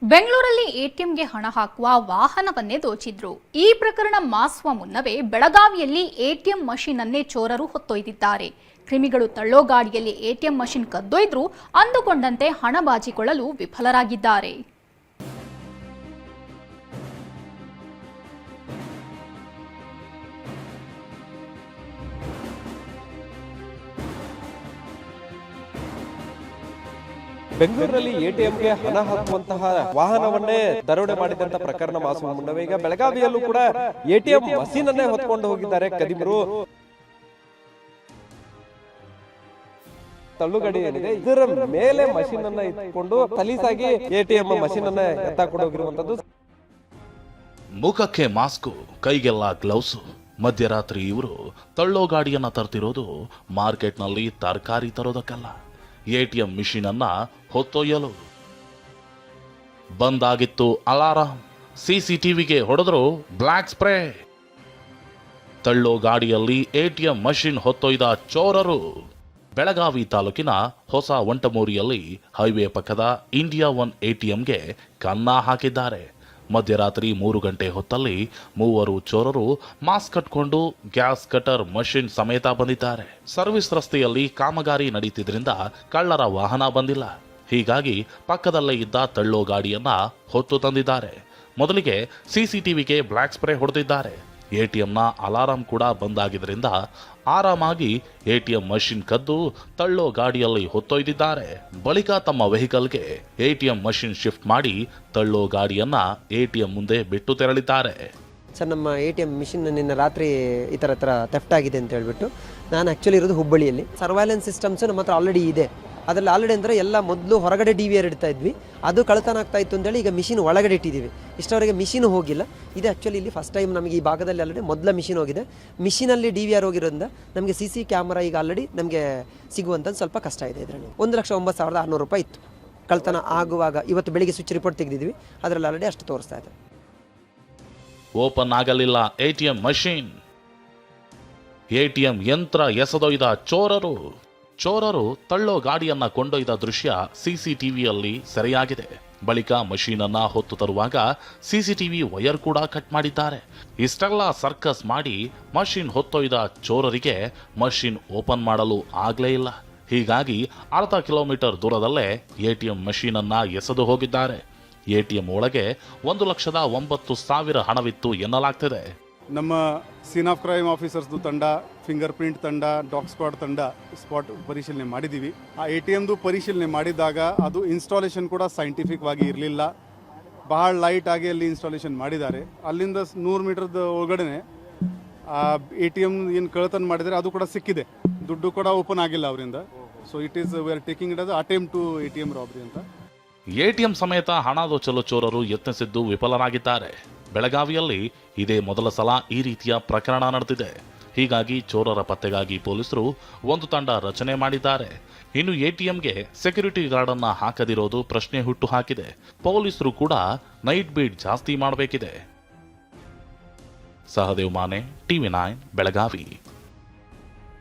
ಬೆಂಗಳೂರಲ್ಲಿ ಎಟಿಎಂಗೆ ಹಣ ಹಾಕುವ ವಾಹನವನ್ನೇ ದೋಚಿದ್ರು. ಈ ಪ್ರಕರಣ ಮಾಸುವ ಮುನ್ನವೇ ಬೆಳಗಾವಿಯಲ್ಲಿ ಎಟಿಎಂ ಮಷೀನ್ ಅನ್ನೇ ಚೋರರು ಹೊತ್ತೊಯ್ದಿದ್ದಾರೆ. ಕ್ರಿಮಿಗಳು ತಳ್ಳೋ ಗಾಡಿಯಲ್ಲಿ ಎಟಿಎಂ ಮಷೀನ್ ಕದ್ದೊಯ್ದ್ರು. ಅಂದುಕೊಂಡಂತೆ ಹಣ ಬಾಚಿಕೊಳ್ಳಲು ವಿಫಲರಾಗಿದ್ದಾರೆ. ಬೆಂಗಳೂರಲ್ಲಿ ಎಟಿಎಂಗೆ ಹಣ ಹಾಕುವಂತಹ ವಾಹನವನ್ನೇ ದರೋಡೆ ಮಾಡಿದಂತ ಪ್ರಕರಣ ಮಾಸುವ ಮುನ್ನವೇ ಈಗ ಬೆಳಗಾವಿಯಲ್ಲೂ ಕೂಡ ಎಟಿಎಂ ಮಷೀನ್ ಅನ್ನೇ ಹೊತ್ಕೊಂಡು ಹೋಗಿದ್ದಾರೆ ಕದಿಮರು. ತಳ್ಳುಗಡಿ ಏನಿದೆ ಇದರ ಮೇಲೆ ಮಷೀನ್ ಅನ್ನ ಇಟ್ಕೊಂಡು ಸಲೀಸಾಗಿ ಎಟಿಎಂ ಮಷೀನ್ ಅನ್ನ ಎತ್ತಾಕೊಂಡು ಹೋಗಿರುವಂತದ್ದು. ಮುಖಕ್ಕೆ ಮಾಸ್ಕು, ಕೈಗೆಲ್ಲ ಗ್ಲೌಸು. ಮಧ್ಯರಾತ್ರಿ ಇವರು ತಳ್ಳೋ ಗಾಡಿಯನ್ನ ತರ್ತಿರೋದು ಮಾರ್ಕೆಟ್ನಲ್ಲಿ ತರಕಾರಿ ತರೋದಕ್ಕಲ್ಲ, ಎಟಿಎಂ ಮಿಷಿನ್ ಅನ್ನ ಹೊತ್ತೊಯ್ಯಲು. ಬಂದಾಗಿತ್ತು ಅಲಾರಾಮ್, ಸಿಸಿಟಿವಿಗೆ ಹೊಡೆದ್ರು ಬ್ಲಾಕ್ ಸ್ಪ್ರೇ. ತಳ್ಳೋ ಗಾಡಿಯಲ್ಲಿ ಎಟಿಎಂ ಮಷಿನ್ ಹೊತ್ತೊಯ್ದ ಚೋರರು ಬೆಳಗಾವಿ ತಾಲೂಕಿನ ಹೊಸ ವಂಟಮೂರಿಯಲ್ಲಿ ಹೈವೇ ಪಕ್ಕದ ಇಂಡಿಯಾ ಒನ್ ಎಟಿಎಂಗೆ ಕನ್ನ ಹಾಕಿದ್ದಾರೆ. ಮಧ್ಯರಾತ್ರಿ 3 ಗಂಟೆ ಹೊತ್ತಲ್ಲಿ ಮೂವರು ಚೋರರು ಮಾಸ್ಕ್ ಕಟ್ಕೊಂಡು ಗ್ಯಾಸ್ ಕಟರ್ ಮಷಿನ್ ಸಮೇತ ಬಂದಿದ್ದಾರೆ. ಸರ್ವಿಸ್ ರಸ್ತೆಯಲ್ಲಿ ಕಾಮಗಾರಿ ನಡೀತಿದ್ರಿಂದ ಕಳ್ಳರ ವಾಹನ ಬಂದಿಲ್ಲ. ಹೀಗಾಗಿ ಪಕ್ಕದಲ್ಲೇ ಇದ್ದ ತಳ್ಳೋ ಗಾಡಿಯನ್ನ ಹೊತ್ತು ತಂದಿದ್ದಾರೆ. ಮೊದಲಿಗೆ ಸಿಸಿಟಿವಿಗೆ ಬ್ಲಾಕ್ ಸ್ಪ್ರೇ ಹೊಡೆದಿದ್ದಾರೆ. ಎಟಿಎಂನ ಅಲಾರಾಂ ಕೂಡ ಬಂದಾಗಿದ್ದರಿಂದ ಆರಾಮಾಗಿ ಎಟಿಎಂ ಮಷಿನ್ ಕದ್ದು ತಳ್ಳೋ ಗಾಡಿಯಲ್ಲಿ ಹೊತ್ತೊಯ್ದಿದ್ದಾರೆ. ಬಳಿಕ ತಮ್ಮ ವೆಹಿಕಲ್ಗೆ ಎಟಿಎಂ ಮಷಿನ್ ಶಿಫ್ಟ್ ಮಾಡಿ ತಳ್ಳೋ ಗಾಡಿಯನ್ನ ಎಟಿಎಂ ಮುಂದೆ ಬಿಟ್ಟು ತೆರಳಿದ್ದಾರೆ. ಸರ್, ನಮ್ಮ ಎಟಿಎಂ ಮಿಷಿನ್ ನಿನ್ನ ರಾತ್ರಿ ಈ ಥರ ಥೆಫ್ಟ್ ಆಗಿದೆ ಅಂತ ಹೇಳ್ಬಿಟ್ಟು, ನಾನು ಆ್ಯಕ್ಚುಲಿ ಇರೋದು ಹುಬ್ಬಳ್ಳಿಯಲ್ಲಿ. ಸರ್ವೈಲೆನ್ಸ್ ಸಿಸ್ಟಮ್ಸ್ ನಮ್ಮ ಹತ್ರ ಆಲ್ರೆಡಿ ಇದೆ. ಅದರಲ್ಲಿ ಆಲ್ರೆಡಿ ಅಂದರೆ ಎಲ್ಲ ಮೊದಲು ಹೊರಗಡೆ DVR ಇಡ್ತಾ ಇದ್ವಿ, ಅದು ಕಳ್ತನ ಆಗ್ತಾ ಇತ್ತು ಅಂತೇಳಿ ಈಗ ಮಿಷಿನ್ ಒಳಗಡೆ ಇಟ್ಟಿದ್ದೀವಿ. ಇಷ್ಟವರೆಗೆ ಮಿಷಿನ್ ಹೋಗಿಲ್ಲ. ಇದು ಆ್ಯಕ್ಚುಲಿ ಇಲ್ಲಿ ಫಸ್ಟ್ ಟೈಮ್ ನಮಗೆ ಈ ಭಾಗದಲ್ಲಿ ಆಲ್ರೆಡಿ ಮೊದಲ ಮಿಷಿನ್ ಹೋಗಿದೆ. ಮಿಷಿನಲ್ಲಿ DVR ಹೋಗಿರೋದ್ರಿಂದ ನಮಗೆ CC ಕ್ಯಾಮರಾ ಈಗ ಆಲ್ರೆಡಿ ನಮಗೆ ಸಿಗುವಂಥ ಸ್ವಲ್ಪ ಕಷ್ಟ ಇದೆ. ಇದರಲ್ಲಿ 1,09,600 ರೂಪಾಯಿ ಇತ್ತು ಕಳ್ತನ ಆಗುವಾಗ. ಇವತ್ತು ಬೆಳಿಗ್ಗೆ ಸ್ವಿಚ್ ರಿಪೋರ್ಟ್ ತೆಗೆದಿದ್ವಿ, ಅದರಲ್ಲಿ ಆಲ್ರೆಡಿ ಅಷ್ಟು ತೋರಿಸ್ತಾ ಇದೆ. ಓಪನ್ ಆಗಲಿಲ್ಲ ಎಟಿಎಂ ಮಷಿನ್. ಎಟಿಎಂ ಯಂತ್ರ ಎಸೆದೊಯ್ದ ಚೋರರು ತಳ್ಳೋ ಗಾಡಿಯನ್ನ ಕೊಂಡೊಯ್ದ ದೃಶ್ಯ ಸಿಸಿಟಿವಿಯಲ್ಲಿ ಸೆರೆಯಾಗಿದೆ. ಬಳಿಕ ಮಷೀನ್ ಅನ್ನ ಹೊತ್ತು ತರುವಾಗ ಸಿಸಿಟಿವಿ ವೈರ್ ಕೂಡ ಕಟ್ ಮಾಡಿದ್ದಾರೆ. ಇಷ್ಟೆಲ್ಲ ಸರ್ಕಸ್ ಮಾಡಿ ಮಷೀನ್ ಹೊತ್ತೊಯ್ದ ಚೋರರಿಗೆ ಮಷೀನ್ ಓಪನ್ ಮಾಡಲು ಆಗ್ಲೇ ಇಲ್ಲ. ಹೀಗಾಗಿ ಅರ್ಧ ಕಿಲೋಮೀಟರ್ ದೂರದಲ್ಲೇ ಎಟಿಎಂ ಮಷೀನ್ ಅನ್ನ ಎಸೆದು ಹೋಗಿದ್ದಾರೆ. ಎಟಿಎಂ ಒಳಗೆ 1,09,000 ಹಣವಿತ್ತು ಎನ್ನಲಾಗ್ತಿದೆ. ನಮ್ಮ ಸೀನ್ ಆಫ್ ಕ್ರೈಮ್ ಆಫೀಸರ್ಸ್ದು ತಂಡ, ಫಿಂಗರ್ ಪ್ರಿಂಟ್ ತಂಡ, ಡಾಗ್ ಸ್ಕ್ವಾಡ್ ತಂಡ ಸ್ಪಾಟ್ ಪರಿಶೀಲನೆ ಮಾಡಿದ್ದೀವಿ. ಆ ಎಟಿಎಮ್ದು ಪರಿಶೀಲನೆ ಮಾಡಿದಾಗ ಅದು ಇನ್ಸ್ಟಾಲೇಷನ್ ಕೂಡ ಸೈಂಟಿಫಿಕ್ ಆಗಿ ಇರಲಿಲ್ಲ. ಬಹಳ ಲೈಟ್ ಆಗಿ ಅಲ್ಲಿ ಇನ್ಸ್ಟಾಲೇಷನ್ ಮಾಡಿದ್ದಾರೆ. ಅಲ್ಲಿಂದ 100 ಮೀಟರ್ದ ಒಳಗಡೆ ಆ ಎಟಿಎಮ್ ಏನು ಕಳ್ಳತನ ಮಾಡಿದರೆ ಅದು ಕೂಡ ಸಿಕ್ಕಿದೆ. ದುಡ್ಡು ಕೂಡ ಓಪನ್ ಆಗಿಲ್ಲ ಅವರಿಂದ. So it is we are taking it as attempt to ATM robbery ಅಂತ. ಎಟಿಎಂ ಸಮೇತ ಹಣ ದೋಚಲು ಚೋರರು ಯತ್ನಿಸಿದ್ದು ವಿಫಲರಾಗಿದ್ದಾರೆ. ಬೆಳಗಾವಿಯಲ್ಲಿ ಇದೇ ಮೊದಲ ಸಲ ಈ ರೀತಿಯ ಪ್ರಕರಣ ನಡೆದಿದೆ. ಹೀಗಾಗಿ ಚೋರರ ಪತ್ತೆಗಾಗಿ ಪೊಲೀಸರು ಒಂದು ತಂಡ ರಚನೆ ಮಾಡಿದ್ದಾರೆ. ಇನ್ನು ಎಟಿಎಂಗೆ ಸೆಕ್ಯೂರಿಟಿ ಗಾರ್ಡ್ ಅನ್ನ ಹಾಕದಿರೋದು ಪ್ರಶ್ನೆ ಹುಟ್ಟು ಹಾಕಿದೆ. ಪೊಲೀಸರು ಕೂಡ ನೈಟ್ ಬೀಟ್ ಜಾಸ್ತಿ ಮಾಡಬೇಕಿದೆ. ಸಹದೇವ್ ಮಾನೆ, TV9 ಬೆಳಗಾವಿ.